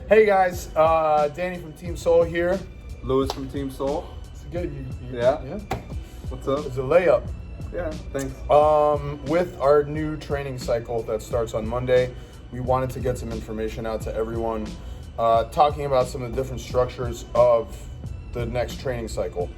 Hey guys, Danny from Team Soul here. Lewis from Team Soul. It's good. Yeah. What's up? It's a layup. Yeah, thanks. With our new training cycle that starts on Monday, we wanted to get some information out to everyone, talking about some of the different structures of the next training cycle.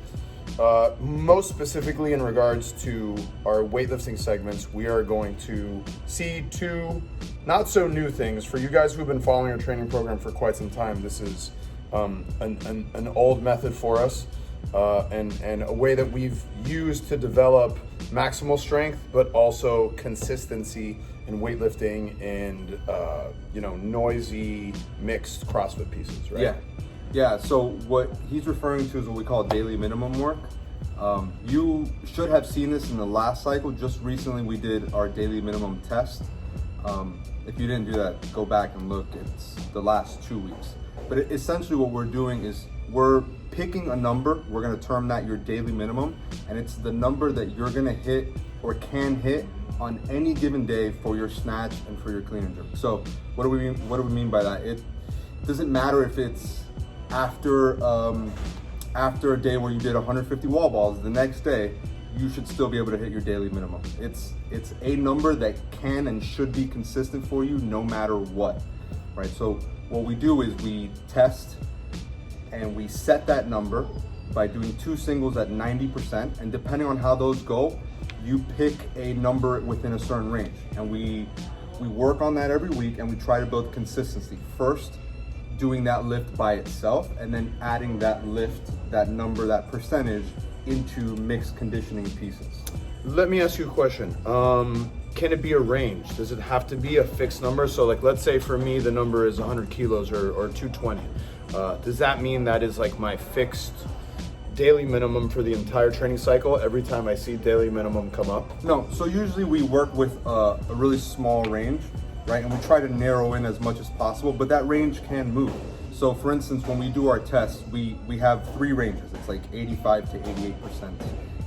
Most specifically in regards to our weightlifting segments, we are going to see two not so new things. For you guys who've been following our training program for quite some time, this is an old method for us, and a way that we've used to develop maximal strength, but also consistency in weightlifting and noisy mixed CrossFit pieces, right? Yeah, so what he's referring to is what we call daily minimum work. You should have seen this in the last cycle. Just recently we did our daily minimum test. If you didn't do that, go back and look. It's the last 2 weeks. But essentially what we're doing is we're picking a number. We're gonna term that your daily minimum, and it's the number that you're gonna hit or can hit on any given day for your snatch and for your clean and jerk. So what do we mean by that? It doesn't matter if it's after a day where you did 150 wall balls, the next day you should still be able to hit your daily minimum. It's a number that can and should be consistent for you no matter what, right? So what we do is we test and we set that number by doing 2 singles at 90%, and depending on how those go, you pick a number within a certain range, and we work on that every week, and we try to build consistency. First, doing that lift by itself, and then adding that lift, that number, that percentage into mixed conditioning pieces. Let me ask you a question. Can it be a range? Does it have to be a fixed number? So like, let's say for me, the number is 100 kilos or 220. Does that mean that is like my fixed daily minimum for the entire training cycle every time I see daily minimum come up? No, so usually we work with a really small range, right? And we try to narrow in as much as possible, but that range can move. So for instance, when we do our tests, we have 3 ranges. It's like 85 to 88%,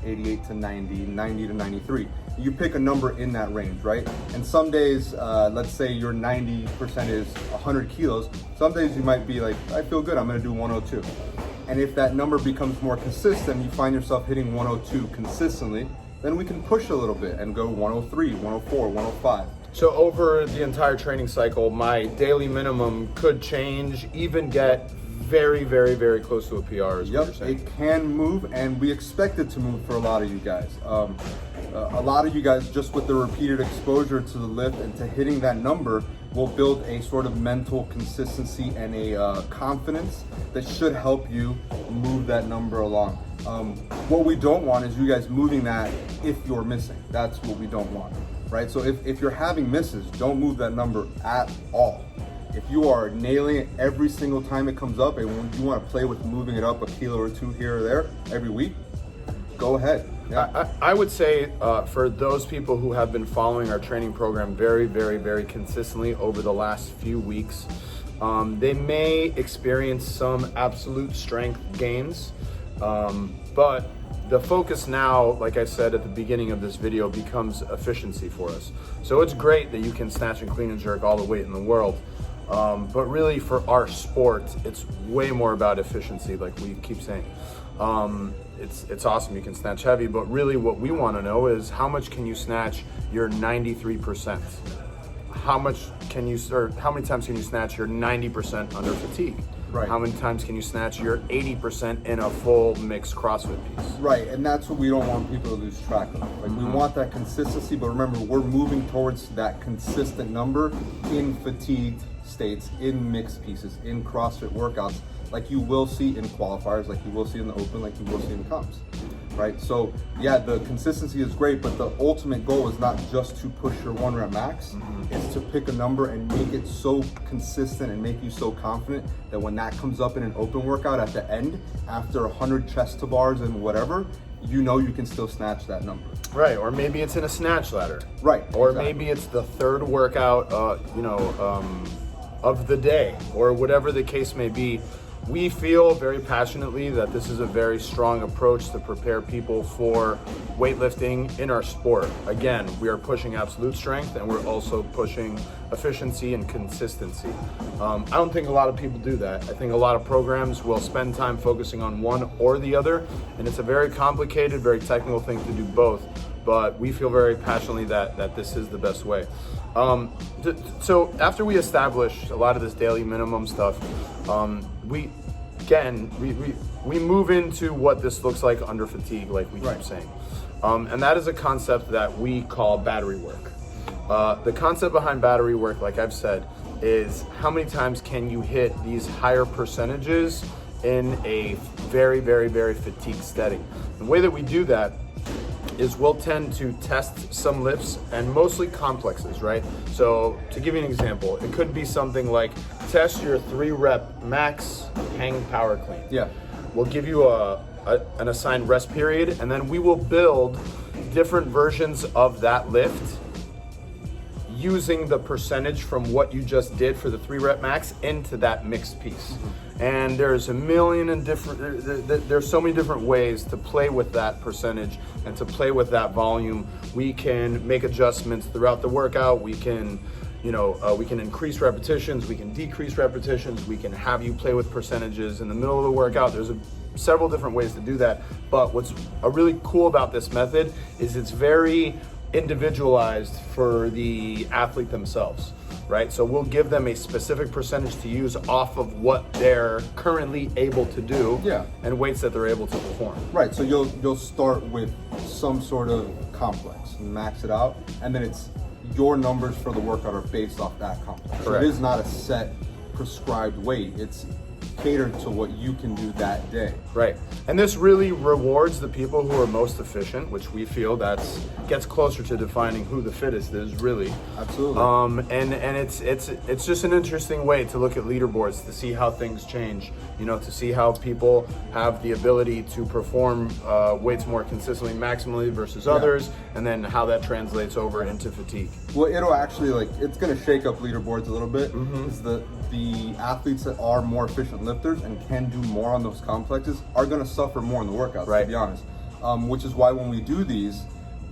88 to 90, 90 to 93. You pick a number in that range, right? And some days, let's say your 90% is 100 kilos. Some days you might be like, I feel good, I'm gonna do 102. And if that number becomes more consistent, you find yourself hitting 102 consistently, then we can push a little bit and go 103, 104, 105. So over the entire training cycle, my daily minimum could change, even get very, very, very close to a PR is what you're saying. It can move, and we expect it to move for a lot of you guys. A lot of you guys, just with the repeated exposure to the lift and to hitting that number, will build a sort of mental consistency and a confidence that should help you move that number along. What we don't want is you guys moving that if you're missing. That's what we don't want, right? So if you're having misses, don't move that number at all. If you are nailing it every single time it comes up, and when you want to play with moving it up a kilo or 2 here or there every week, go ahead. Yeah. I would say for those people who have been following our training program very, very, very consistently over the last few weeks, they may experience some absolute strength gains, but the focus now, like I said at the beginning of this video, becomes efficiency for us. So it's great that you can snatch and clean and jerk all the weight in the world, but really for our sport, it's way more about efficiency, like we keep saying. It's awesome you can snatch heavy, but really what we want to know is how much can you snatch your 93%? How many times can you snatch your 90% under fatigue? Right. How many times can you snatch your 80% in a full mixed CrossFit piece? Right, and that's what we don't want people to lose track of. Like, we want that consistency, but remember, we're moving towards that consistent number in fatigued states, in mixed pieces, in CrossFit workouts, like you will see in qualifiers, like you will see in the open, like you will see in comps, right? So yeah, the consistency is great, but the ultimate goal is not just to push your 1 rep max, it's to pick a number and make it so consistent and make you so confident that when that comes up in an open workout at the end, after 100 chest to bars and whatever, you know you can still snatch that number. Right, or maybe it's in a snatch ladder. Right. Or exactly. maybe it's the 3rd workout, of the day, or whatever the case may be. we feel very passionately that this is a very strong approach to prepare people for weightlifting in our sport. Again, we are pushing absolute strength and we're also pushing efficiency and consistency. I don't think a lot of people do that. I think a lot of programs will spend time focusing on one or the other, and it's a very complicated, very technical thing to do both, but we feel very passionately that this is the best way. So after we establish a lot of this daily minimum stuff, we move into what this looks like under fatigue, like we keep saying. And that is a concept that we call battery work. The concept behind battery work, like I've said, is how many times can you hit these higher percentages in a very, very, very fatigued setting. The way that we do that is we'll tend to test some lifts and mostly complexes, right? So to give you an example, it could be something like test your 3-rep max hang power clean. Yeah. We'll give you an assigned rest period, and then we will build different versions of that lift using the percentage from what you just did for the 3-rep max into that mixed piece. And there's a million and there's so many different ways to play with that percentage and to play with that volume. We can make adjustments throughout the workout. We can, we can increase repetitions, we can decrease repetitions, we can have you play with percentages in the middle of the workout. There's several different ways to do that. But what's really cool about this method is it's very individualized for the athlete themselves, right? So we'll give them a specific percentage to use off of what they're currently able to do, and weights that they're able to perform. Right, so you'll start with some sort of complex, max it out, and then it's your numbers for the workout are based off that complex. So it is not a set prescribed weight, it's catered to what you can do that day. Right, and this really rewards the people who are most efficient, which we feel gets closer to defining who the fittest is, really. Absolutely. And it's just an interesting way to look at leaderboards, to see how things change, to see how people have the ability to perform weights more consistently, maximally versus others, and then how that translates over into fatigue. Well, it'll actually it's gonna shake up leaderboards a little bit, because the athletes that are more efficient lifters and can do more on those complexes are going to suffer more in the workouts, to be honest. Which is why when we do these,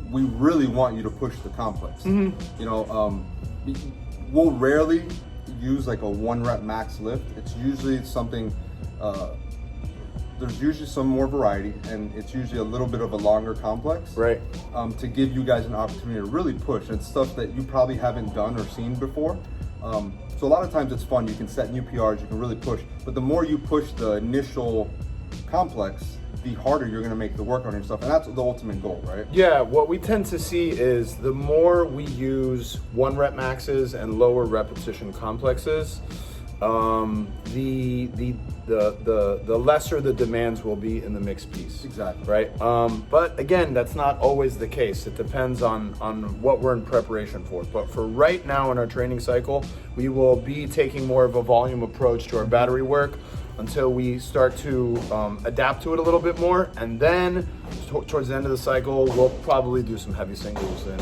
we really want you to push the complex. We'll rarely use like a 1-rep max lift. It's usually something, there's usually some more variety, and it's usually a little bit of a longer complex. Right. To give you guys an opportunity to really push. It's stuff that you probably haven't done or seen before. So a lot of times it's fun, you can set new PRs, you can really push, but the more you push the initial complex, the harder you're gonna make the workout and stuff, and that's the ultimate goal, right? Yeah, what we tend to see is the more we use 1-rep maxes and lower repetition complexes, the lesser the demands will be in the mixed piece. Exactly. Right? But again, that's not always the case. It depends on what we're in preparation for. But for right now in our training cycle, we will be taking more of a volume approach to our battery work until we start to adapt to it a little bit more, and then towards the end of the cycle, we'll probably do some heavy singles and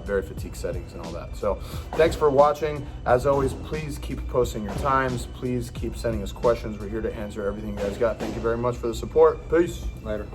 very fatigued settings and all that. So thanks for watching. As always, please keep posting your times. Please keep sending us questions. We're here to answer everything you guys got. Thank you very much for the support. Peace. Later.